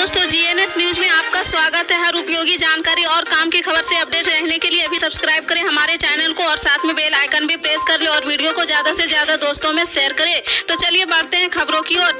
दोस्तों, GNS news में आपका स्वागत है। हर उपयोगी जानकारी और काम की खबर से अपडेट रहने के लिए अभी सब्सक्राइब करें हमारे चैनल को और साथ में बेल आइकन भी प्रेस कर ले और वीडियो को ज्यादा से ज्यादा दोस्तों में शेयर करें। तो चलिए बढ़ते हैं खबरों की ओर।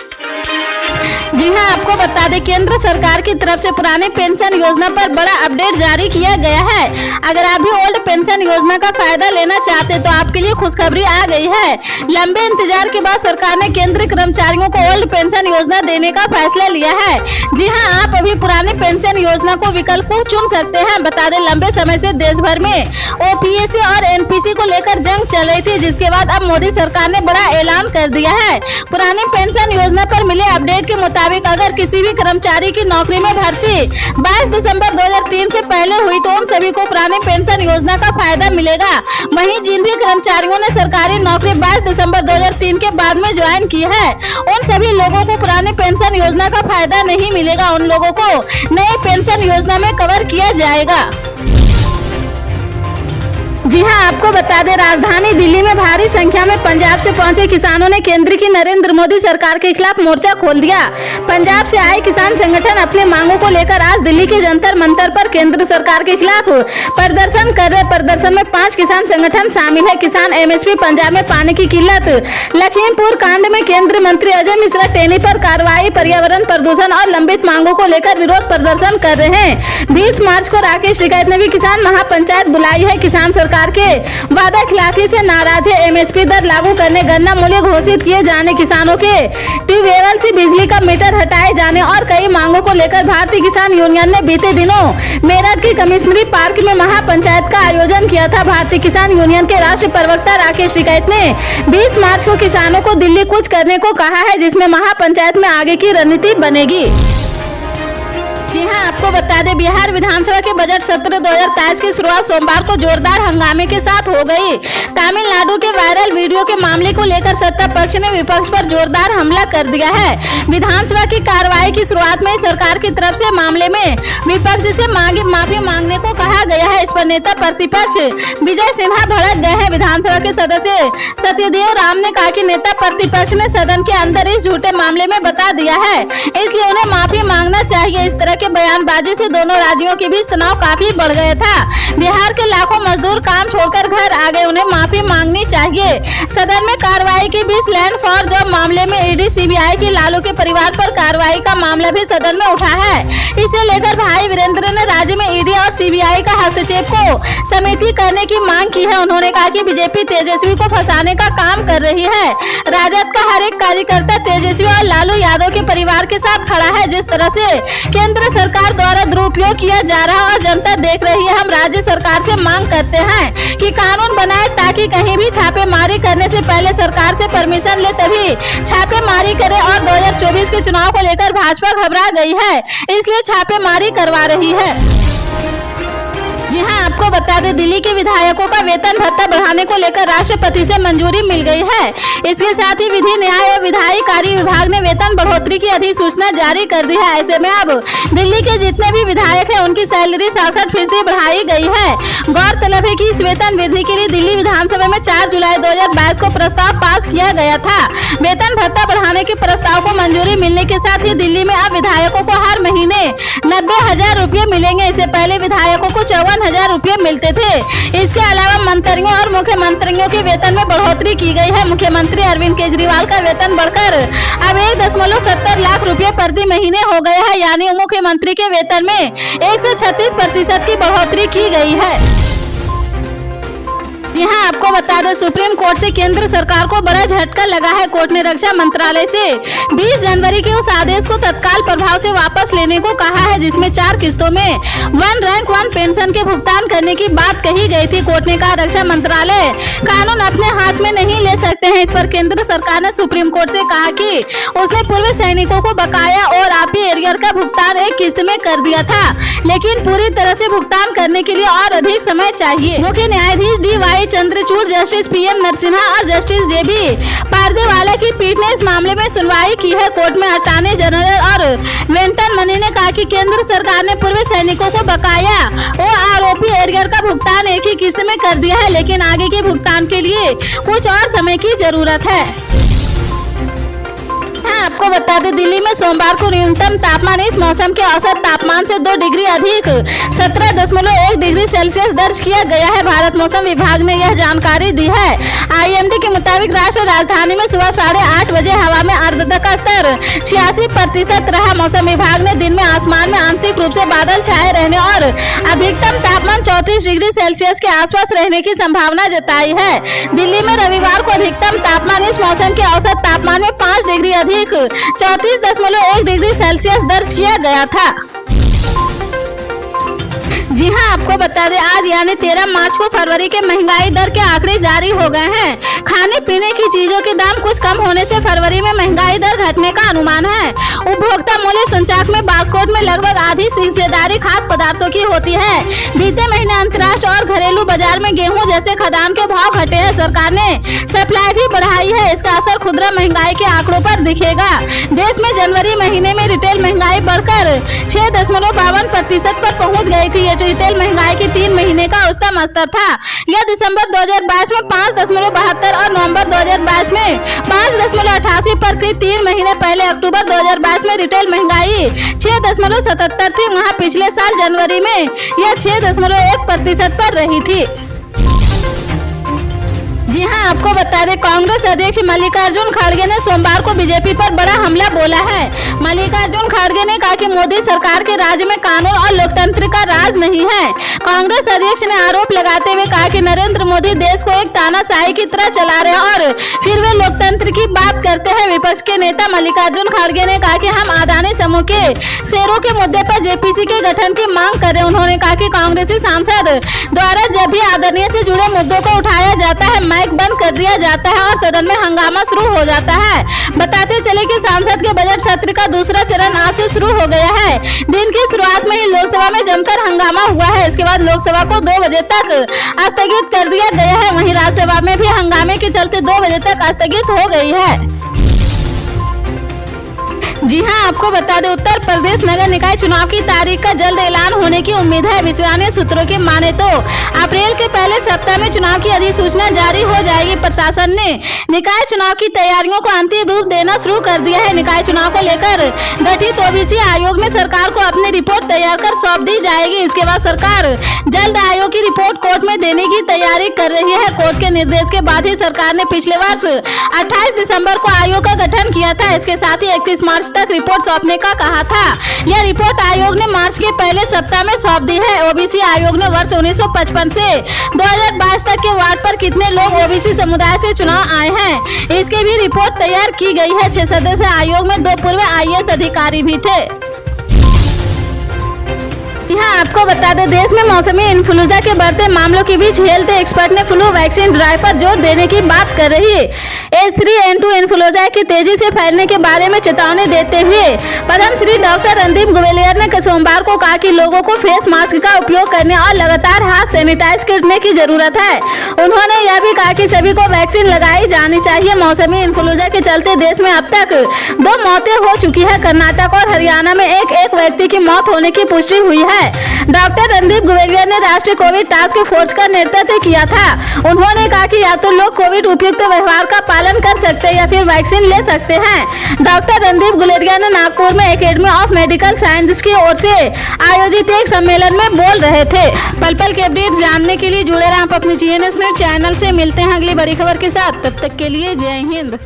जी हां, आपको बता दें केंद्र सरकार की तरफ से पुराने पेंशन योजना पर बड़ा अपडेट जारी किया गया है। अगर आप भी ओल्ड पेंशन योजना का फायदा लेना चाहते तो आपके लिए खुशखबरी आ गई है। लंबे इंतजार के बाद सरकार ने केंद्रीय कर्मचारियों को ओल्ड पेंशन योजना देने का फैसला लिया है। जी हां, आप अभी पुरानी पेंशन योजना को विकल्प को चुन सकते हैं। बता दें लंबे समय से देश भर में ओपीएससी और एनपीसी को लेकर जंग चल रही थी, जिसके बाद अब मोदी सरकार ने बड़ा ऐलान कर दिया है। पुरानी पेंशन योजना पर मिले अपडेट के मुताबिक अगर किसी भी कर्मचारी की नौकरी में भर्ती 22 दिसंबर 2003 से पहले हुई तो उन सभी को पुरानी पेंशन योजना का फायदा मिलेगा। वहीं जिन भी कर्मचारियों ने सरकारी नौकरी 22 दिसंबर 2003 के बाद में ज्वाइन की है उन सभी लोगों को पुरानी पेंशन योजना का फायदा नहीं मिलेगा। उन लोगों को नए पेंशन योजना में कवर किया जाएगा। जी हां, आपको बता दें राजधानी दिल्ली में भारी संख्या में पंजाब से पहुंचे किसानों ने केंद्र की नरेंद्र मोदी सरकार के खिलाफ मोर्चा खोल दिया। पंजाब से आए किसान संगठन अपने मांगों को लेकर आज दिल्ली के जंतर मंतर पर केंद्र सरकार के खिलाफ प्रदर्शन कर रहे। प्रदर्शन में 5 किसान संगठन शामिल है। किसान एमएसपी, पंजाब में पानी की किल्लत, लखीमपुर कांड में केंद्रीय मंत्री अजय मिश्रा टेनी पर कार्रवाई, पर्यावरण प्रदूषण और लंबित मांगों को लेकर विरोध प्रदर्शन कर रहे हैं। 20 मार्च को राकेश टिकैत ने भी किसान महापंचायत बुलाई है। किसान सरकार के वादा खिलाफी से नाराज है। एमएसपी दर लागू करने, गन्ना मूल्य घोषित किए जाने, किसानों के ट्यूबवेल से बिजली का मीटर हटाए जाने और कई मांगों को लेकर भारतीय किसान यूनियन ने बीते दिनों मेरठ की कमिश्नरी पार्क में महापंचायत का आयोजन किया था। भारतीय किसान यूनियन के राष्ट्रीय प्रवक्ता राकेश टिकैत ने 20 मार्च को किसानों को दिल्ली कूच करने को कहा है, जिसमें महापंचायत में आगे की रणनीति बनेगी। जी हां, आपको बता दें बिहार विधानसभा के बजट सत्र 2023 की शुरुआत सोमवार को जोरदार हंगामे के साथ हो गई। तमिलनाडु के वायरल वीडियो के मामले को लेकर सत्ता पक्ष ने विपक्ष पर जोरदार हमला कर दिया है। विधानसभा की कार्रवाई की शुरुआत में सरकार की तरफ से मामले में विपक्ष से माफी मांगने को कहा गया है। इस पर नेता प्रतिपक्ष विजय सिन्हा भड़क गए हैं। विधानसभा के सदस्य सत्यदेव राम ने कहा कि नेता प्रतिपक्ष ने सदन के अंदर इस झूठे मामले में बता दिया है, इसलिए उन्हें माफी मांगना चाहिए। इस तरह के बयानबाजी से दोनों राज्यों के बीच तनाव काफी बढ़ गया था। बिहार के लाखों मजदूर काम छोड़कर घर आ गए, उन्हें माफी मांगनी चाहिए। सदन में कार्रवाई के बीच लैंड फॉर जॉब मामले में ईडी सीबीआई की लालू के परिवार पर कार्रवाई का मामला भी सदन में उठा है। इसे लेकर भाई वीरेंद्र ने राज्य में ईडी और सीबीआई का हस्तक्षेप को समिति करने की मांग की है। उन्होंने कहा कि बीजेपी तेजस्वी को फंसाने का काम कर रही है। राजद का हर एक कार्यकर्ता तेजस्वी और लालू यादव के परिवार के साथ खड़ा है। जिस तरह से केंद्र सरकार द्वारा दुरुपयोग किया जा रहा और जनता देख रही है, हम राज्य सरकार से मांग करते हैं कि कानून बनाए ताकि कहीं भी छापेमारी करने से पहले सरकार से परमिशन ले तभी छापेमारी करे। और 2024 के चुनाव को लेकर भाजपा घबरा गई है, इसलिए छापेमारी करवा रही है। जी हां, आपको बता दें दिल्ली के विधायकों का वेतन भत्ता बढ़ाने को लेकर राष्ट्रपति से मंजूरी मिल गई है। इसके साथ ही विधि न्याय और विधायी कार्य विभाग ने वेतन बढ़ोतरी की अधिसूचना जारी कर दी है। ऐसे में अब दिल्ली के जितने भी विधायक हैं उनकी सैलरी 67% बढ़ाई गई है। गौरतलब है कि इस वेतन वृद्धि के लिए दिल्ली विधानसभा में 4 जुलाई 2022 को प्रस्ताव पास किया गया था। वेतन भत्ता बढ़ाने के प्रस्ताव को मंजूरी मिलने के साथ ही दिल्ली में अब विधायकों को हर महीने 90,000 रुपये मिलेंगे। इससे पहले विधायकों को 54,000 रुपये मिलते थे। इसके अलावा मंत्रियों और मुख्यमंत्रियों के वेतन में बढ़ोतरी की गई है। मुख्यमंत्री अरविंद केजरीवाल का वेतन बढ़कर अब 1.70 लाख रुपये प्रति महीने हो गया है, यानी मुख्यमंत्री के वेतन में 136% की बढ़ोतरी की गई है। यहाँ आपको बता दें सुप्रीम कोर्ट से केंद्र सरकार को बड़ा झटका लगा है। कोर्ट ने रक्षा मंत्रालय से 20 जनवरी के उस आदेश को तत्काल प्रभाव से वापस लेने को कहा है, जिसमें 4 किस्तों में 1 रैंक 1 पेंशन के भुगतान करने की बात कही गई थी। कोर्ट ने कहा रक्षा मंत्रालय कानून अपने हाथ में नहीं ले सकते हैं। इस पर केंद्र सरकार ने सुप्रीम कोर्ट से कहा कि उसने पूर्व सैनिकों को बकाया और आरपी एरियर का भुगतान एक किस्त में कर दिया था, लेकिन पूरी तरह से भुगतान करने के लिए और अधिक समय चाहिए। मुख्य न्यायाधीश DY Chandrachud, justice PM Narasimha और जस्टिस JB पारदेवाला की पीठ ने इस मामले में सुनवाई की है। कोर्ट में अटॉर्नी जनरल और वेंकट मनी ने कहा कि केंद्र सरकार ने पूर्व सैनिकों को बकाया और आरोपी एरियर का भुगतान एक ही किस्त में कर दिया है, लेकिन आगे के भुगतान के लिए कुछ और समय की जरूरत है। हां, आपको बता दें दिल्ली में सोमवार को न्यूनतम तापमान इस मौसम के औसत तापमान से 2 डिग्री अधिक 17.1 डिग्री सेल्सियस दर्ज किया गया है। भारत मौसम विभाग ने यह जानकारी दी है। IMD के मुताबिक राष्ट्रीय राजधानी में सुबह 8:30 बजे हवा में आर्द्रता का स्तर 86% रहा। मौसम विभाग ने दिन में आसमान में आंशिक रूप से बादल छाए रहने और अधिकतम तापमान 34 डिग्री सेल्सियस के आसपास रहने की संभावना जताई है। दिल्ली में रविवार को अधिकतम तापमान इस मौसम के औसत तापमान में 5 डिग्री अधिक 34.1 डिग्री सेल्सियस दर्ज किया गया था। जी हां, आपको बता दें आज यानी 13 मार्च को फरवरी के महंगाई दर के आंकड़े जारी हो गए हैं। खाने पीने की चीजों के दाम कुछ कम होने से फरवरी में महंगाई दर घटने का अनुमान है। उपभोक्ता मूल्य सूचकांक में बास्कोट में लगभग आधी हिस्सेदारी खाद्य पदार्थों की होती है। बीते महीने अंतर्राष्ट्रीय और घरेलू बाजार में गेहूं जैसे खाद्यान्न के भाव घटे हैं। सरकार ने सप्लाई भी बढ़ाई है। इसका असर खुदरा महंगाई के आंकड़ों पर दिखेगा। देश में जनवरी महीने में रिटेल महंगाई बढ़कर 6.52% पर पहुंच गई थी। रिटेल महंगाई की 3 महीने का उच्चतम स्तर था। यह दिसंबर 2022 में 5.72 और नवंबर 2022 में 5.88 पर थी। 3 महीने पहले अक्टूबर 2022 में रिटेल महंगाई 6.77 थी। वहां पिछले साल जनवरी में यह 6.1% पर रही थी। जी हां, आपको बता दें कांग्रेस अध्यक्ष मल्लिकार्जुन खड़गे ने सोमवार को बीजेपी पर बड़ा हमला बोला है। मल्लिकार्जुन खड़गे ने कहा कि मोदी सरकार के राज्य में कानून और लोकतंत्र का राज नहीं है। कांग्रेस अध्यक्ष ने आरोप लगाते हुए कहा कि नरेंद्र मोदी देश को एक तानाशाही की तरह चला रहे हैं और फिर वे लोकतंत्र की बात करते हैं। विपक्ष के नेता मल्लिकार्जुन खड़गे ने कहा कि हम अदानी समूह के शेयरों के मुद्दे पर जेपीसी के गठन की मांग कर रहे हैं। उन्होंने कहा कि कांग्रेसी सांसद द्वारा जब भी आदरणीय से जुड़े मुद्दों को उठाया जाता है माइक बंद कर दिया जाता है और सदन में हंगामा शुरू हो जाता है। बताते चले कि संसद के बजट सत्र का दूसरा चरण आज से शुरू हो गया है। दिन की शुरुआत में ही लोकसभा में जमकर हंगामा हुआ है। इसके बाद लोकसभा को 2 बजे तक स्थगित कर दिया गया है। वहीं राज्यसभा में भी हंगामे के चलते 2 बजे तक स्थगित हो गई है। जी हां, आपको बता दें उत्तर प्रदेश नगर निकाय चुनाव की तारीख का जल्द ऐलान होने की उम्मीद है। विश्वसनीय सूत्रों की माने तो अप्रैल के पहले सप्ताह में चुनाव की अधिसूचना जारी हो जाएगी। प्रशासन ने निकाय चुनाव की तैयारियों को अंतिम रूप देना शुरू कर दिया है। निकाय चुनाव को लेकर गठित ओबीसी आयोग में सरकार को अपनी रिपोर्ट तैयार कर सौंप दी जाएगी। इसके बाद सरकार जल्द आयोग की रिपोर्ट कोर्ट में देने की तैयारी कर रही है। कोर्ट के निर्देश के बाद ही सरकार ने पिछले वर्ष 28 दिसंबर को आयोग का गठन किया था। इसके साथ ही 31 मार्च तक रिपोर्ट सौंपने का कहा था। यह रिपोर्ट आयोग ने मार्च के पहले सप्ताह में सौंप दी है। ओबीसी आयोग ने वर्ष 1955 से 2022 तक के वार्ड पर कितने लोग ओबीसी समुदाय से चुनाव आए हैं, इसकी भी रिपोर्ट तैयार की गई है। 6 सदस्यीय आयोग में 2 पूर्व IAS अधिकारी भी थे। यहाँ आपको बता दें देश में मौसमी इन्फ्लुएंजा के बढ़ते मामलों के बीच हेल्थ एक्सपर्ट ने फ्लू वैक्सीन ड्राइव पर जोर देने की बात कर रही है। H3N2 इन्फ्लुएंजा के तेजी से फैलने के बारे में चेतावनी देते हुए पद्मश्री डॉक्टर रणदीप गुलेरिया ने सोमवार को कहा कि लोगों को फेस मास्क का उपयोग करने और लगातार हाथ सैनिटाइज करने की जरूरत है। उन्होंने यह भी कहा कि सभी को वैक्सीन लगाई जानी चाहिए। मौसमी इन्फ्लुएंजा के चलते देश में अब तक 2 मौतें हो चुकी है। कर्नाटक और हरियाणा में एक व्यक्ति की मौत होने की पुष्टि हुई है। डॉक्टर रणदीप गुलेरिया ने राष्ट्रीय कोविड टास्क फोर्स का नेतृत्व किया था। उन्होंने कहा कि या तो लोग कोविड उपयुक्त व्यवहार का पालन कर सकते हैं या फिर वैक्सीन ले सकते हैं। डॉक्टर रणदीप गुलेरिया ने नागपुर में एकेडमी ऑफ मेडिकल साइंस की ओर से आयोजित एक सम्मेलन में बोल रहे थे। पल पल के अपडेट जानने के लिए जुड़े रहें आप अपने GNS न्यूज चैनल से। मिलते हैं अगली बड़ी खबर के साथ, तब तक के लिए जय हिंद।